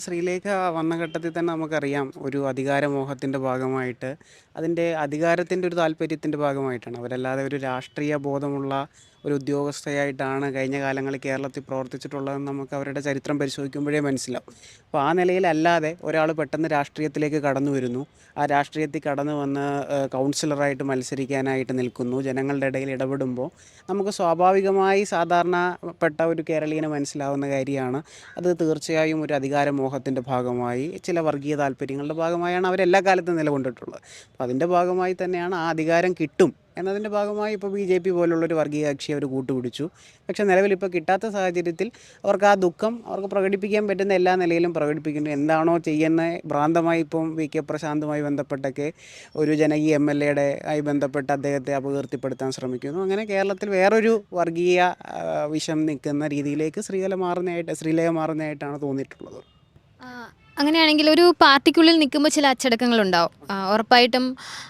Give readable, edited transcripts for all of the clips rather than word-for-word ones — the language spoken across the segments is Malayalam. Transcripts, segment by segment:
ശ്രീലേഖ വന്ന ഘട്ടത്തിൽ തന്നെ നമുക്കറിയാം ഒരു അധികാരമോഹത്തിൻ്റെ ഭാഗമായിട്ട് അതിൻ്റെ അധികാരത്തിൻ്റെ ഒരു താല്പര്യത്തിൻ്റെ ഭാഗമായിട്ടാണ് അവരല്ലാതെ ഒരു രാഷ്ട്രീയ ബോധമുള്ള ഒരു ഉദ്യോഗസ്ഥയായിട്ടാണ് കഴിഞ്ഞ കാലങ്ങളിൽ കേരളത്തിൽ പ്രവർത്തിച്ചിട്ടുള്ളതെന്ന് നമുക്ക് അവരുടെ ചരിത്രം പരിശോധിക്കുമ്പോഴേ മനസ്സിലാവും. അപ്പോൾ ആ നിലയിലല്ലാതെ ഒരാൾ പെട്ടെന്ന് രാഷ്ട്രീയത്തിലേക്ക് കടന്നു വരുന്നു. ആ രാഷ്ട്രീയത്തിൽ കടന്നു വന്ന് കൗൺസിലറായിട്ട് മത്സരിക്കാനായിട്ട് നിൽക്കുന്നു. ജനങ്ങളുടെ ഇടയിൽ ഇടപെടുമ്പോൾ നമുക്ക് സ്വാഭാവികമായി സാധാരണപ്പെട്ട ഒരു കേരളീയന് മനസ്സിലാവുന്ന കാര്യമാണ് അത് തീർച്ചയായും ഒരു അധികാരമോഹത്തിൻ്റെ ഭാഗമായി ചില വർഗീയ താല്പര്യങ്ങളുടെ ഭാഗമായാണ് അവരെല്ലാ കാലത്തും നിലകൊണ്ടിട്ടുള്ളത്. അപ്പോൾ അതിൻ്റെ ഭാഗമായി തന്നെയാണ് ആ അധികാരം കിട്ടും എന്നതിൻ്റെ ഭാഗമായി ഇപ്പോൾ BJP പോലുള്ളൊരു വർഗീയ കക്ഷി അവർ കൂട്ടുപിടിച്ചു. പക്ഷേ നിലവിലിപ്പോൾ കിട്ടാത്ത സാഹചര്യത്തിൽ അവർക്ക് ആ ദുഃഖം അവർക്ക് പ്രകടിപ്പിക്കാൻ പറ്റുന്ന എല്ലാ നിലയിലും പ്രകടിപ്പിക്കുന്നു. എന്താണോ ചെയ്യുന്ന ഭ്രാന്തമായി ഇപ്പം VK പ്രശാന്തുമായി ബന്ധപ്പെട്ടൊക്കെ ഒരു ജനകീയ MLA ആയി ബന്ധപ്പെട്ട് അദ്ദേഹത്തെ അപകീർത്തിപ്പെടുത്താൻ ശ്രമിക്കുന്നു. അങ്ങനെ കേരളത്തിൽ വേറൊരു വർഗീയ വിഷം നിൽക്കുന്ന രീതിയിലേക്ക് ശ്രീലേഖ മാറുന്നതായിട്ടാണ് തോന്നിയിട്ടുള്ളത്. ആ, അങ്ങനെയാണെങ്കിൽ ഒരു പാർട്ടിക്കുള്ളിൽ നിൽക്കുമ്പോൾ ചില അച്ചടക്കങ്ങളുണ്ടാവും. ഉറപ്പായിട്ടും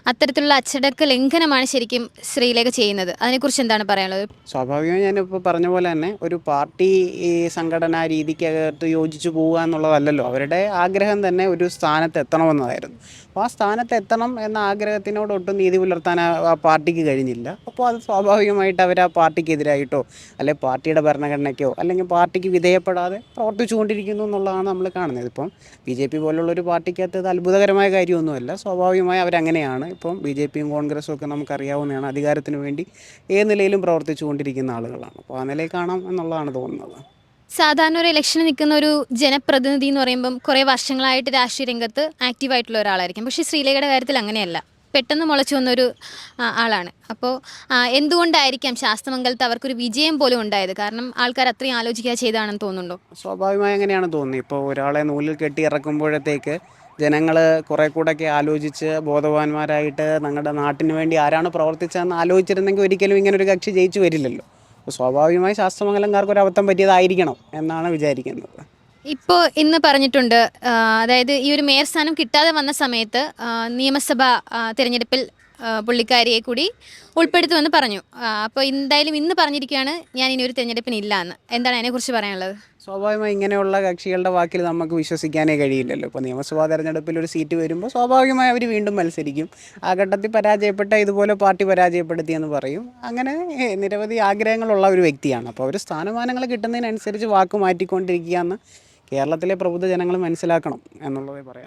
അത്തരത്തിലുള്ള അച്ചടക്ക ലംഘനമാണ് ശരിക്കും ശ്രീലേഖ ചെയ്യുന്നത്. അതിനെക്കുറിച്ച് എന്താണ് പറയാനുള്ളത്? സ്വാഭാവികമായി ഞാനിപ്പോൾ പറഞ്ഞ പോലെ തന്നെ ഒരു പാർട്ടി ഈ സംഘടനാ രീതിക്കകത്ത് യോജിച്ചു പോവുക എന്നുള്ളതല്ലല്ലോ. അവരുടെ ആഗ്രഹം തന്നെ ഒരു സ്ഥാനത്ത് എത്തണമെന്നതായിരുന്നു. അപ്പോൾ ആ സ്ഥാനത്ത് എത്തണം എന്ന ആഗ്രഹത്തിനോട് ഒട്ടും നീതി പുലർത്താൻ ആ പാർട്ടിക്ക് കഴിഞ്ഞില്ല. അപ്പോൾ അത് സ്വാഭാവികമായിട്ട് അവർ ആ പാർട്ടിക്കെതിരായിട്ടോ അല്ലെങ്കിൽ പാർട്ടിയുടെ ഭരണഘടനയ്ക്കോ അല്ലെങ്കിൽ പാർട്ടിക്ക് വിധേയപ്പെടാതെ പ്രവർത്തിച്ചു കൊണ്ടിരിക്കുന്നു എന്നുള്ളതാണ് നമ്മൾ കാണുന്നത്. ഇപ്പം BJP പോലുള്ളൊരു പാർട്ടിക്കകത്ത് ഇത് അത്ഭുതകരമായ കാര്യമൊന്നുമല്ല. സ്വാഭാവികമായി അവരങ്ങനെയാണ്. ഇപ്പം BJPയും കോൺഗ്രസും ഒക്കെ നമുക്കറിയാവുന്നതാണ്. അധികാരത്തിന് വേണ്ടി ഏത് നിലയിലും പ്രവർത്തിച്ചു കൊണ്ടിരിക്കുന്ന ആളുകളാണ്. അപ്പോൾ ആ നിലയിൽ കാണാം എന്നുള്ളതാണ് തോന്നുന്നത്. സാധാരണ ഒരു ഇലക്ഷന് നിൽക്കുന്ന ഒരു ജനപ്രതിനിധി എന്ന് പറയുമ്പം കുറേ വർഷങ്ങളായിട്ട് രാഷ്ട്രീയ രംഗത്ത് ആക്റ്റീവായിട്ടുള്ള ഒരാളായിരിക്കും. പക്ഷേ ശ്രീലേഖയുടെ കാര്യത്തിൽ അങ്ങനെയല്ല. പെട്ടെന്ന് മുളച്ചു വന്നൊരു ആളാണ്. അപ്പോൾ എന്തുകൊണ്ടായിരിക്കാം ശാസ്തമംഗലത്ത് അവർക്കൊരു വിജയം പോലും ഉണ്ടായത്? കാരണം ആൾക്കാർ അത്രയും ആലോചിക്കാതെ ചെയ്താണെന്ന് തോന്നുന്നുണ്ടോ? സ്വാഭാവികമായി അങ്ങനെയാണ് തോന്നുന്നത്. ഇപ്പോൾ ഒരാളെ നൂലിൽ കെട്ടി ഇറക്കുമ്പോഴത്തേക്ക് ജനങ്ങൾ കുറേ കൂടെയൊക്കെ ആലോചിച്ച് ബോധവാന്മാരായിട്ട് ഞങ്ങളുടെ നാട്ടിന് വേണ്ടി ആരാണ് പ്രവർത്തിച്ചതെന്ന് ആലോചിച്ചിരുന്നെങ്കിൽ ഒരിക്കലും ഇങ്ങനൊരു കക്ഷി ജയിച്ചു വരില്ലല്ലോ. അപ്പോൾ സ്വാഭാവികമായി ശാസ്ത്രമംഗലംകാർക്ക് ഒരു അബദ്ധം പറ്റിയതായിരിക്കണം എന്നാണ് വിചാരിക്കുന്നത്. ഇപ്പോൾ ഇന്ന് പറഞ്ഞിട്ടുണ്ട്, അതായത് ഈ ഒരു മേയർ സ്ഥാനം കിട്ടാതെ വന്ന സമയത്ത് നിയമസഭാ തിരഞ്ഞെടുപ്പിൽ പുള്ളിക്കാരിയെ കൂടി ഉൾപ്പെടുത്തുമെന്ന് പറഞ്ഞു. അപ്പോൾ എന്തായാലും ഇന്ന് പറഞ്ഞിരിക്കുകയാണ് ഞാൻ ഇനി ഒരു തിരഞ്ഞെടുപ്പിനില്ല എന്ന്. എന്താണ് അതിനെക്കുറിച്ച് പറയാനുള്ളത്? സ്വാഭാവികമായി ഇങ്ങനെയുള്ള കക്ഷികളുടെ വാക്കിൽ നമുക്ക് വിശ്വസിക്കാനേ കഴിയില്ലല്ലോ. ഇപ്പോൾ നിയമസഭാ തെരഞ്ഞെടുപ്പിൽ ഒരു സീറ്റ് വരുമ്പോൾ സ്വാഭാവികമായി അവർ വീണ്ടും മത്സരിക്കും. ആ ഘട്ടത്തിൽ പരാജയപ്പെട്ട ഇതുപോലെ പാർട്ടി പരാജയപ്പെടുത്തിയെന്ന് പറയും. അങ്ങനെ നിരവധി ആഗ്രഹങ്ങളുള്ള ഒരു വ്യക്തിയാണ്. അപ്പോൾ അവർ സ്ഥാനമാനങ്ങൾ കിട്ടുന്നതിനനുസരിച്ച് വാക്ക് മാറ്റിക്കൊണ്ടിരിക്കുക എന്ന് കേരളത്തിലെ പ്രബുദ്ധ ജനങ്ങൾ മനസ്സിലാക്കണം എന്നുള്ളതേ പറയാം.